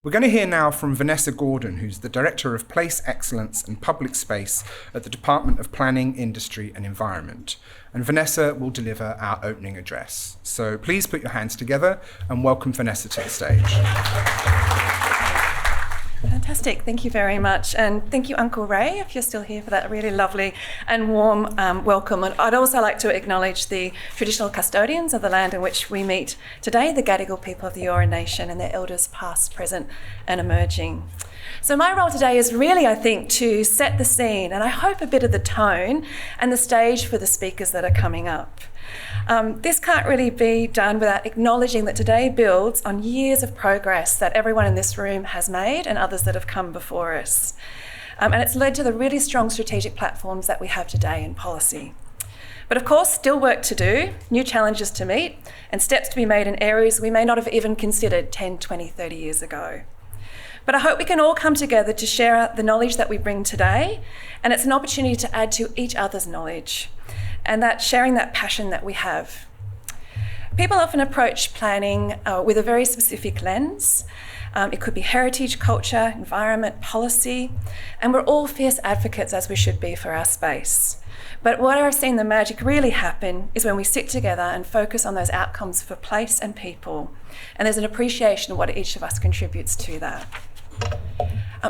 We're going to hear now from Vanessa Gordon, who's the Director of Place Excellence and Public Space at the Department of Planning, Industry and Environment. And Vanessa will deliver our opening address. So please put your hands together and welcome Vanessa to the stage. Fantastic, thank you very much. And thank you, Uncle Ray, if you're still here, for that really lovely and warm welcome. And I'd also like to acknowledge the traditional custodians of the land in which we meet today, the Gadigal people of the Eora Nation and their elders past, present and emerging. So my role today is really, I think, to set the scene and I hope a bit of the tone and the stage for the speakers that are coming up. This can't really be done without acknowledging that today builds on years of progress that everyone in this room has made and others that have come before us. And it's led to the really strong strategic platforms that we have today in policy. But of course, still work to do, new challenges to meet, and steps to be made in areas we may not have even considered 10, 20, 30 years ago. But I hope we can all come together to share the knowledge that we bring today, and it's an opportunity to add to each other's knowledge, and that sharing that passion that we have. People often approach planning with a very specific lens. It could be heritage, culture, environment, policy, and we're all fierce advocates, as we should be, for our space. But what I've seen the magic really happen is when we sit together and focus on those outcomes for place and people, and there's an appreciation of what each of us contributes to that.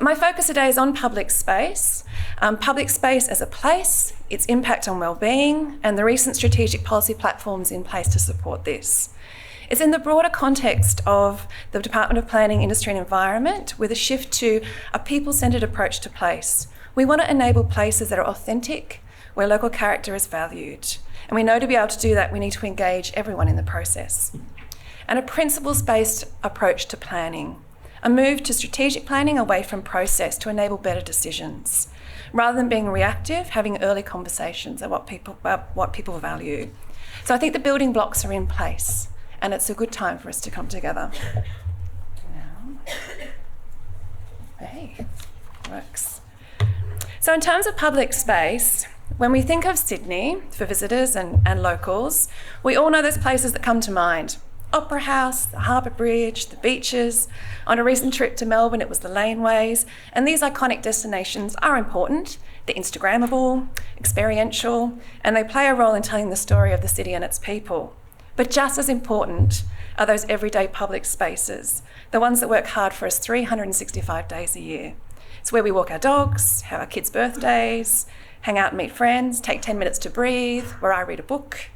My focus today is on public space as a place, its impact on wellbeing, and the recent strategic policy platforms in place to support this. It's in the broader context of the Department of Planning, Industry and Environment with a shift to a people-centred approach to place. We want to enable places that are authentic, where local character is valued. And we know to be able to do that, we need to engage everyone in the process. And a principles-based approach to planning. A move to strategic planning away from process to enable better decisions. Rather than being reactive, having early conversations about what people value. So I think the building blocks are in place and it's a good time for us to come together. Hey, works. So in terms of public space, when we think of Sydney for visitors and locals, we all know those places that come to mind. Opera House, the Harbour Bridge, the beaches. On a recent trip to Melbourne, it was the laneways. And these iconic destinations are important. They're Instagrammable, experiential, and they play a role in telling the story of the city and its people. But just as important are those everyday public spaces, the ones that work hard for us 365 days a year. It's where we walk our dogs, have our kids' birthdays, hang out and meet friends, take 10 minutes to breathe, where I read a book.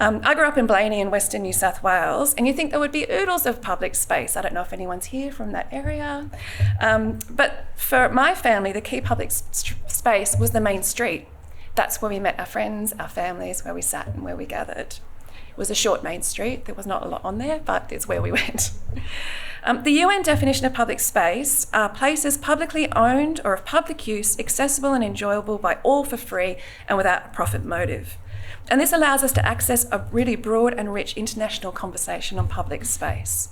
I grew up in Blayney in Western New South Wales, and you think there would be oodles of public space. I don't know if anyone's here from that area. But for my family, the key public space was the main street. That's where we met our friends, our families, where we sat and where we gathered. It was a short main street. There was not a lot on there, but it's where we went. The UN definition of public space are places publicly owned or of public use, accessible and enjoyable by all for free and without a profit motive. And this allows us to access a really broad and rich international conversation on public space.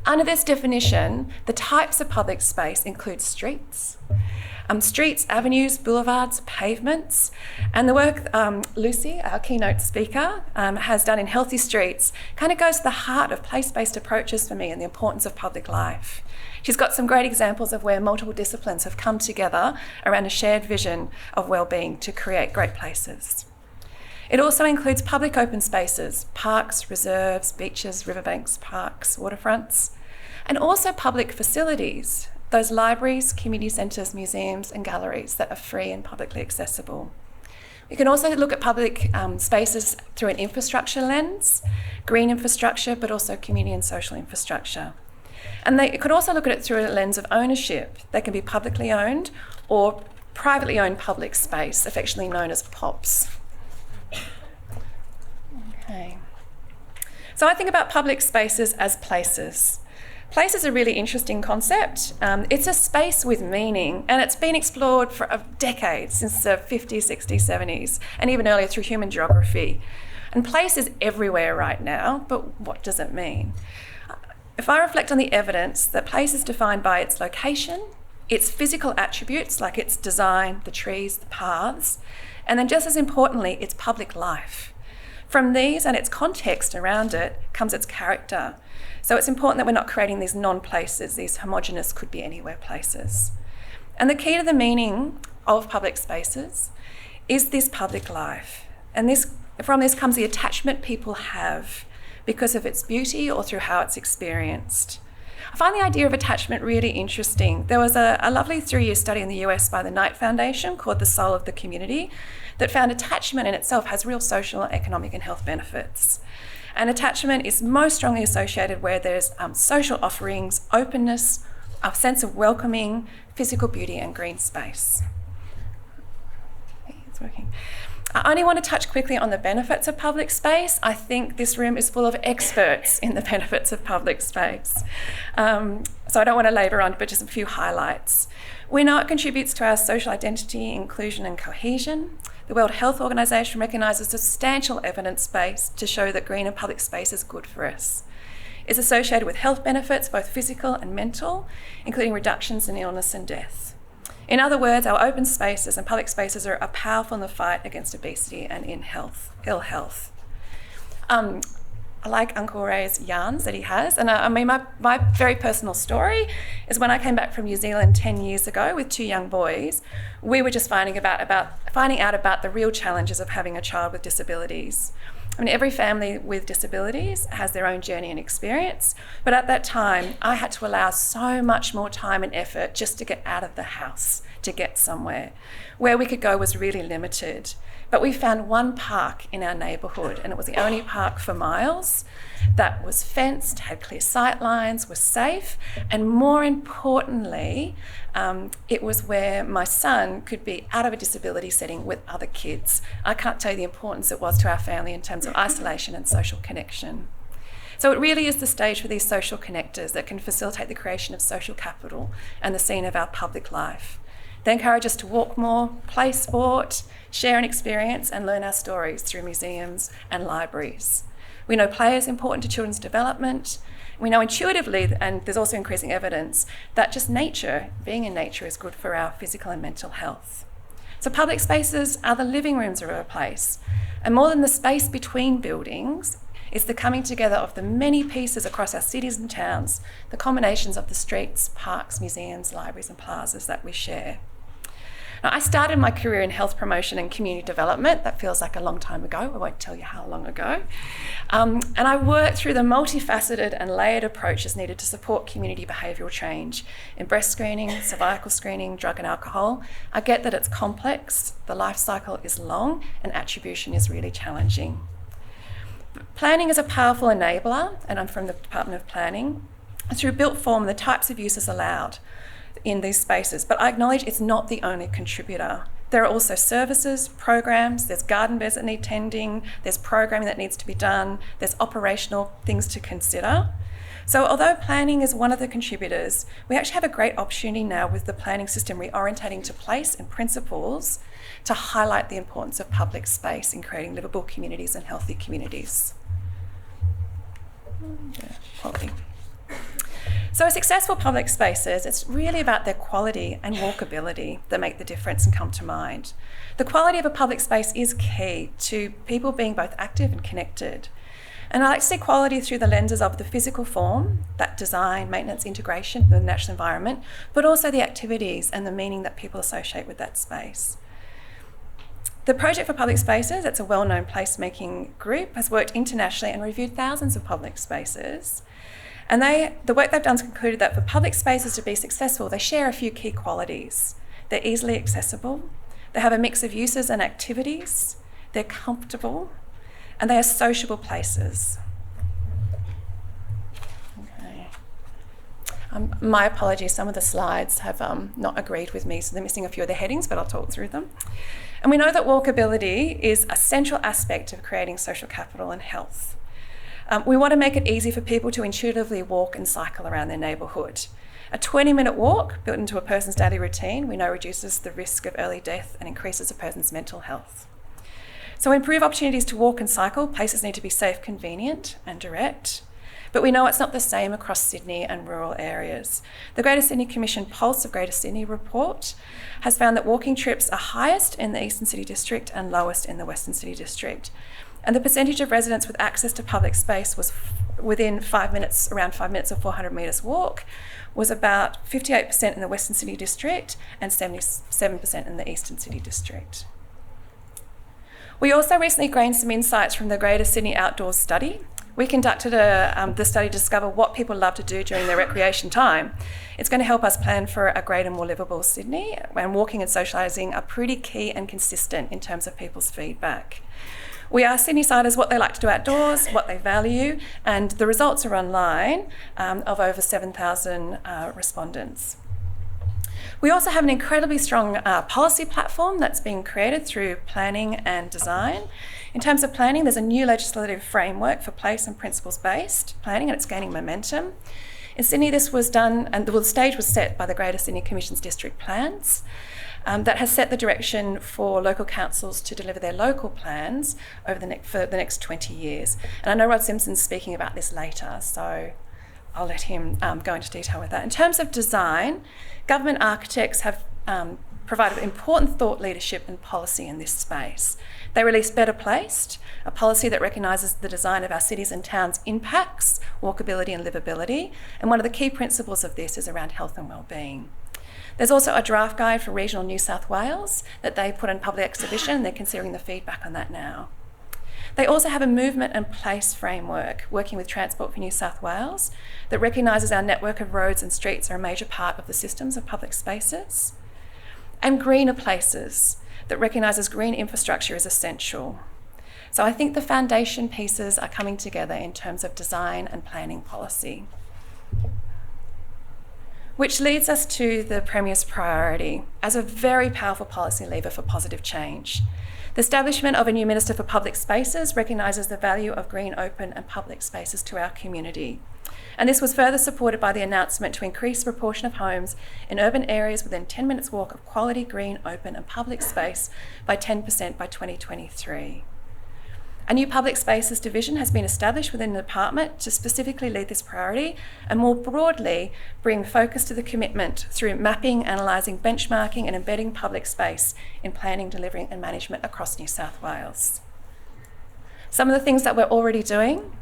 Under this definition, the types of public space include streets, avenues, boulevards, pavements, and the work Lucy, our keynote speaker, has done in Healthy Streets kind of goes to the heart of place-based approaches for me and the importance of public life. She's got some great examples of where multiple disciplines have come together around a shared vision of wellbeing to create great places. It also includes public open spaces, parks, reserves, beaches, riverbanks, parks, waterfronts, and also public facilities, those libraries, community centres, museums and galleries that are free and publicly accessible. We can also look at public spaces through an infrastructure lens, green infrastructure, but also community and social infrastructure. And you could also look at it through a lens of ownership. They can be publicly owned or privately owned public space, affectionately known as POPs. Okay. So I think about public spaces as places. Place is a really interesting concept. It's a space with meaning, and it's been explored for a decade, since the 50s, 60s, 70s, and even earlier through human geography. And place is everywhere right now, but what does it mean? If I reflect on the evidence, that place is defined by its location, its physical attributes like its design, the trees, the paths, and then just as importantly, its public life. From these and its context around it comes its character. So it's important that we're not creating these non-places, these homogenous could be anywhere places. And the key to the meaning of public spaces is this public life. And from this comes the attachment people have because of its beauty or through how it's experienced. I find the idea of attachment really interesting. There was a lovely 3-year study in the US by the Knight Foundation called The Soul of the Community that found attachment in itself has real social, economic and health benefits. And attachment is most strongly associated where there's social offerings, openness, a sense of welcoming, physical beauty and green space. It's working. I only want to touch quickly on the benefits of public space. I think this room is full of experts in the benefits of public space. So I don't want to labour on, but just a few highlights. We know it contributes to our social identity, inclusion and cohesion. The World Health Organization recognises substantial evidence base to show that green and public space is good for us. It's associated with health benefits, both physical and mental, including reductions in illness and death. In other words, our open spaces and public spaces are powerful in the fight against obesity and ill health. I like Uncle Ray's yarns that he has, and my very personal story is when I came back from New Zealand 10 years ago with 2 young boys, we were just finding out about the real challenges of having a child with disabilities. I mean, every family with disabilities has their own journey and experience, but at that time, I had to allow so much more time and effort just to get out of the house, to get somewhere. Where we could go was really limited. But we found one park in our neighbourhood, and it was the only park for miles that was fenced, had clear sight lines, was safe, and more importantly, it was where my son could be out of a disability setting with other kids. I can't tell you the importance it was to our family in terms of isolation and social connection. So it really is the stage for these social connectors that can facilitate the creation of social capital and the scene of our public life. They encourage us to walk more, play sport, share an experience and learn our stories through museums and libraries. We know play is important to children's development. We know intuitively, and there's also increasing evidence, that just nature, being in nature, is good for our physical and mental health. So public spaces are the living rooms of a place. And more than the space between buildings, it's the coming together of the many pieces across our cities and towns, the combinations of the streets, parks, museums, libraries and plazas that we share. Now, I started my career in health promotion and community development. That feels like a long time ago. I won't tell you how long ago. And I worked through the multifaceted and layered approaches needed to support community behavioural change in breast screening, cervical screening, drug and alcohol. I get that it's complex, the life cycle is long, and attribution is really challenging. Planning is a powerful enabler, and I'm from the Department of Planning. Through built form, the types of uses allowed in these spaces, but I acknowledge it's not the only contributor. There are also services, programs, there's garden beds that need tending, there's programming that needs to be done, there's operational things to consider. So although planning is one of the contributors, we actually have a great opportunity now with the planning system reorientating to place and principles to highlight the importance of public space in creating livable communities and healthy communities. Quality. So successful public spaces, it's really about their quality and walkability that make the difference and come to mind. The quality of a public space is key to people being both active and connected. And I like to see quality through the lenses of the physical form, that design, maintenance, integration with the natural environment, but also the activities and the meaning that people associate with that space. The Project for Public Spaces, it's a well-known placemaking group, has worked internationally and reviewed thousands of public spaces. And the work they've done has concluded that for public spaces to be successful, they share a few key qualities. They're easily accessible, they have a mix of uses and activities, they're comfortable, and they are sociable places. Okay. My apologies, some of the slides have not agreed with me, so they're missing a few of the headings, but I'll talk through them. And we know that walkability is a central aspect of creating social capital and health. We want to make it easy for people to intuitively walk and cycle around their neighbourhood. A 20-minute walk built into a person's daily routine we know reduces the risk of early death and increases a person's mental health. So to improve opportunities to walk and cycle, places need to be safe, convenient and direct. But we know it's not the same across Sydney and rural areas. The Greater Sydney Commission Pulse of Greater Sydney report has found that walking trips are highest in the Eastern City District and lowest in the Western City District. And the percentage of residents with access to public space was within 5 minutes, around 5 minutes of 400 metres walk, was about 58% in the Western City District and 77% in the Eastern City District. We also recently gained some insights from the Greater Sydney Outdoors Study. We conducted the study to discover what people love to do during their recreation time. It's going to help us plan for a greater, more livable Sydney, and walking and socialising are pretty key and consistent in terms of people's feedback. We asked Sydneysiders what they like to do outdoors, what they value, and the results are online of over 7,000 respondents. We also have an incredibly strong policy platform that's being created through planning and design. In terms of planning, there's a new legislative framework for place and principles-based planning, and it's gaining momentum. In Sydney, this was done, and the stage was set by the Greater Sydney Commission's district plans. That has set the direction for local councils to deliver their local plans over for the next 20 years. And I know Rod Simpson's speaking about this later, so I'll let him go into detail with that. In terms of design, government architects have provided important thought leadership and policy in this space. They released Better Placed, a policy that recognises the design of our cities and towns impacts walkability and livability, and one of the key principles of this is around health and wellbeing. There's also a draft guide for regional New South Wales that they put in public exhibition. They're considering the feedback on that now. They also have a movement and place framework working with Transport for New South Wales that recognises our network of roads and streets are a major part of the systems of public spaces. And greener places that recognises green infrastructure is essential. So I think the foundation pieces are coming together in terms of design and planning policy. Which leads us to the Premier's priority as a very powerful policy lever for positive change. The establishment of a new Minister for Public Spaces recognises the value of green, open and public spaces to our community. And this was further supported by the announcement to increase the proportion of homes in urban areas within 10 minutes walk of quality green, open and public space by 10% by 2023. A new public spaces division has been established within the department to specifically lead this priority and more broadly bring focus to the commitment through mapping, analysing, benchmarking and embedding public space in planning, delivering and management across New South Wales. Some of the things that we're already doing: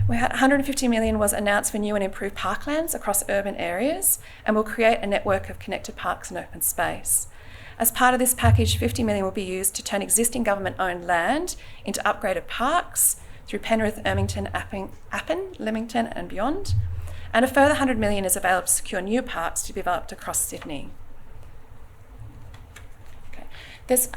150 million was announced for new and improved parklands across urban areas and will create a network of connected parks and open space. As part of this package, 50 million will be used to turn existing government-owned land into upgraded parks through Penrith, Ermington, Appin, Leamington and beyond. And a further 100 million is available to secure new parks to be developed across Sydney. Okay. There's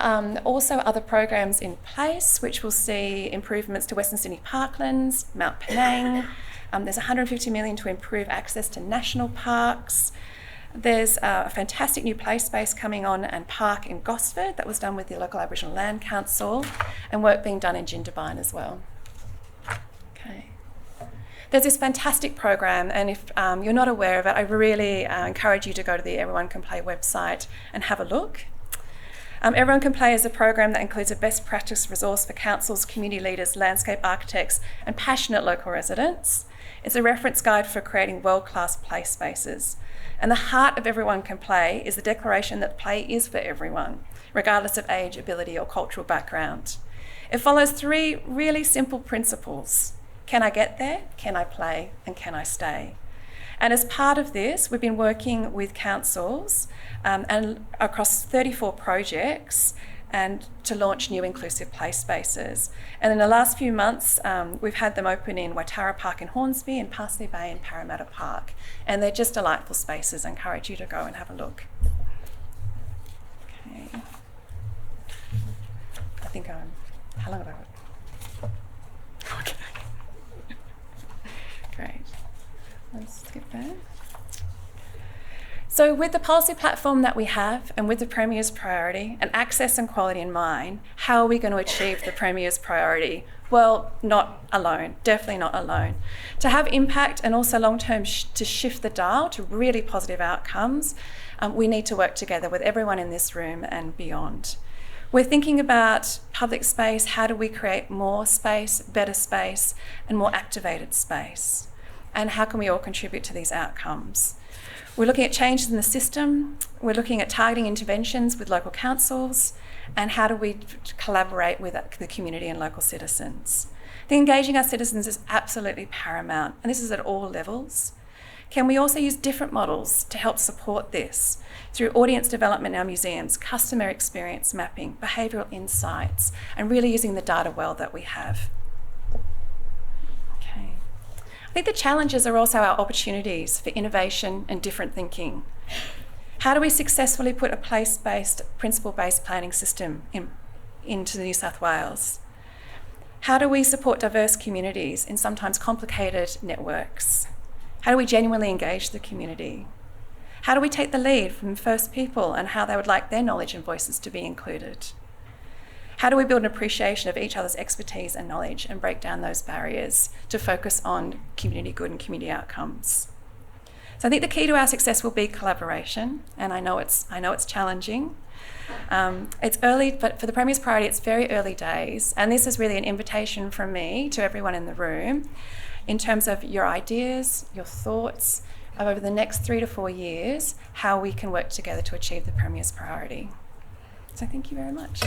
also other programs in place which will see improvements to Western Sydney parklands, Mount Penang. There's 150 million to improve access to national parks. There's a fantastic new play space coming on and park in Gosford that was done with the local Aboriginal Land Council, and work being done in Jindabyne as well. Okay. There's this fantastic program, and if you're not aware of it, I really encourage you to go to the Everyone Can Play website and have a look. Everyone Can Play is a program that includes a best practice resource for councils, community leaders, landscape architects and passionate local residents. It's a reference guide for creating world-class play spaces. And the heart of Everyone Can Play is the declaration that play is for everyone, regardless of age, ability or cultural background. It follows 3 really simple principles. Can I get there? Can I play? And can I stay? And as part of this, we've been working with councils and across 34 projects and to launch new inclusive play spaces. And in the last few months, we've had them open in Waitara Park in Hornsby and Parsley Bay and Parramatta Park. And they're just delightful spaces. I encourage you to go and have a look. Okay. I think how long have I got? Okay. Great. Let's skip that. So with the policy platform that we have and with the Premier's priority and access and quality in mind, how are we going to achieve the Premier's priority? Well, not alone, definitely not alone. To have impact and also long-term to shift the dial to really positive outcomes, we need to work together with everyone in this room and beyond. We're thinking about public space, how do we create more space, better space and more activated space? and how can we all contribute to these outcomes. We're looking at changes in the system, we're looking at targeting interventions with local councils, and how do we collaborate with the community and local citizens. I think engaging our citizens is absolutely paramount, and this is at all levels. Can we also use different models to help support this through audience development in our museums, customer experience mapping, behavioural insights, and really using the data well that we have? Okay. I think the challenges are also our opportunities for innovation and different thinking. How do we successfully put a place-based, principle-based planning system into New South Wales? How do we support diverse communities in sometimes complicated networks? How do we genuinely engage the community? How do we take the lead from First People and how they would like their knowledge and voices to be included? How do we build an appreciation of each other's expertise and knowledge and break down those barriers to focus on community good and community outcomes? So I think the key to our success will be collaboration, and I know it's challenging. It's early, but for the Premier's priority, it's very early days, and this is really an invitation from me to everyone in the room in terms of your ideas, your thoughts of over the next 3 to 4 years, how we can work together to achieve the Premier's priority. So thank you very much.